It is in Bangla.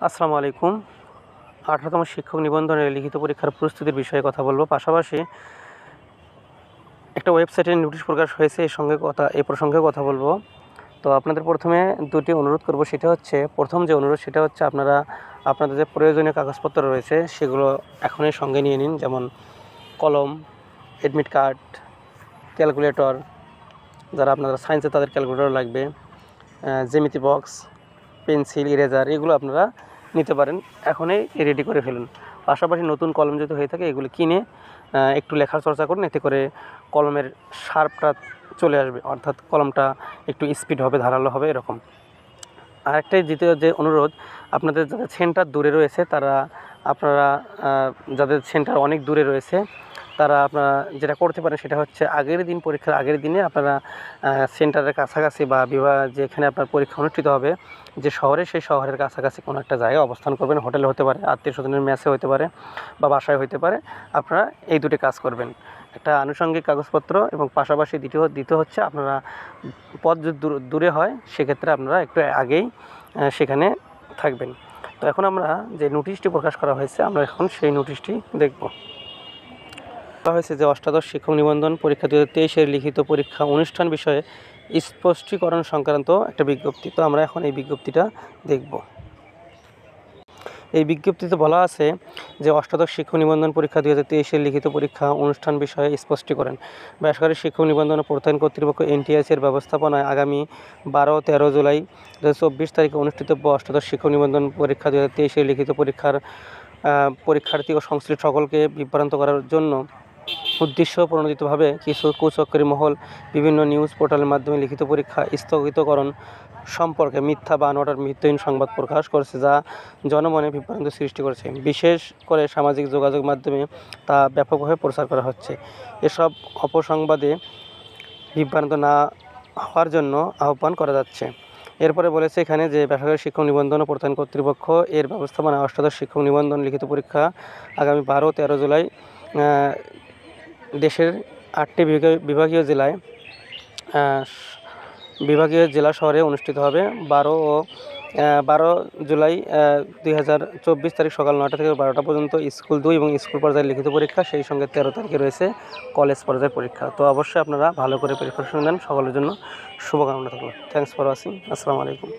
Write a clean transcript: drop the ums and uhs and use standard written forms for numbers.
আসসালামু আলাইকুম। 18তম শিক্ষক নিবন্ধনের লিখিত পরীক্ষার প্রস্তুতির বিষয়ে কথা বলব। পাশাপাশি একটা ওয়েবসাইটে নোটিশ প্রকাশ হয়েছে এই প্রসঙ্গে কথা বলব। তো আপনাদের প্রথমে দুটি অনুরোধ করব। সেটা হচ্ছে, প্রথম যে অনুরোধ সেটা হচ্ছে আপনাদের যে প্রয়োজনীয় কাগজপত্র রয়েছে সেগুলো এখনই সঙ্গে নিয়ে নিন। যেমন কলম, অ্যাডমিট কার্ড, ক্যালকুলেটর, যারা আপনারা সায়েন্সে তাদের ক্যালকুলেটর লাগবে, জ্যামিতি বক্স, পেন্সিল, ইরেজার, এগুলো আপনারা নিতে পারেন। এখনই রেডি করে ফেলুন। পাশাপাশি নতুন কলম যদি হয়ে থাকে এগুলো কিনে একটু লেখার চর্চা করুন। এতে করে কলমের শার্পটা চলে আসবে, অর্থাৎ কলমটা একটু স্পিড হবে, ধারালো হবে, এরকম। আরেকটাই দ্বিতীয় যে অনুরোধ, আপনাদের যাদের সেন্টার দূরে রয়েছে আপনারা যাদের সেন্টার অনেক দূরে রয়েছে আপনারা যেটা করতে পারেন সেটা হচ্ছে, পরীক্ষার আগের দিনে আপনারা সেন্টারের কাছাকাছি বা যেখানে আপনার পরীক্ষা অনুষ্ঠিত হবে যে শহরে, সেই শহরের কাছাকাছি কোনো একটা জায়গায় অবস্থান করবেন। হোটেলে হতে পারে, আত্মীয়-স্বজনের মেসে হতে পারে, বা বাসায় হতে পারে। আপনারা এই দুটি কাজ করবেন, একটা আনুষঙ্গিক কাগজপত্র, এবং পাশাপাশি দ্বিতীয় হচ্ছে আপনারা পথ যদি দূরে হয় সেক্ষেত্রে আপনারা একটু আগেই সেখানে থাকবেন। তো এখন আমরা যে নোটিশটি প্রকাশ করা হয়েছে, আমরা এখন সেই নোটিশটি দেখব। বলা হয়েছে যে অষ্টাদশ শিক্ষক নিবন্ধন পরীক্ষা 2023-এর লিখিত পরীক্ষা অনুষ্ঠান বিষয়ে স্পষ্টীকরণ সংক্রান্ত একটা বিজ্ঞপ্তি। তো আমরা এখন এই বিজ্ঞপ্তিটা দেখব। এই বিজ্ঞপ্তিতে বলা আছে যে অষ্টাদশ শিক্ষক নিবন্ধন পরীক্ষা 2023-এর লিখিত পরীক্ষা অনুষ্ঠান বিষয়ে স্পষ্টীকরণ। বেসরকারি শিক্ষক নিবন্ধন প্রত্যয়ন কর্তৃপক্ষ NTIC-এর ব্যবস্থাপনায় আগামী 12-13 জুলাই 2024 তারিখে অনুষ্ঠিতব্য অষ্টাদশ শিক্ষক নিবন্ধন পরীক্ষা 2023-এর লিখিত পরীক্ষার্থী ও সংশ্লিষ্ট সকলকে বিভ্রান্ত করার জন্য উদ্দেশ্য প্রণোদিতভাবে কিছু কুচক্রী মহল বিভিন্ন নিউজ পোর্টালের মাধ্যমে লিখিত পরীক্ষা স্থগিতকরণ সম্পর্কে মিথ্যা বা আনোয়াটার ভিত্তিহীন সংবাদ প্রকাশ করেছে, যা জনমনে বিভ্রান্তি সৃষ্টি করেছে। বিশেষ করে সামাজিক যোগাযোগ মাধ্যমে তা ব্যাপকভাবে প্রচার করা হচ্ছে। এসব অপসংবাদে বিভ্রান্ত না হওয়ার জন্য আহ্বান করা যাচ্ছে। এরপরে বলেছে এখানে যে বেসরকারি শিক্ষক নিবন্ধন ও প্রত্যয়ন কর্তৃপক্ষ এর ব্যবস্থাপনায় অষ্টাদশ শিক্ষক নিবন্ধন লিখিত পরীক্ষা আগামী 12-13 জুলাই দেশের 8টি বিভাগীয় জেলা শহরে অনুষ্ঠিত হবে। 12 জুলাই 2024 তারিখ সকাল 9টা থেকে 12টা পর্যন্ত স্কুল 2 এবং স্কুল পর্যায়ের লিখিত পরীক্ষা, সেই সঙ্গে 13 তারিখে রয়েছে কলেজ পর্যায়ের পরীক্ষা। তো অবশ্যই আপনারা ভালো করে প্রিপারেশন নেন। সকলের জন্য শুভকামনা থাকলো। Thanks for watching. আসসালামু আলাইকুম।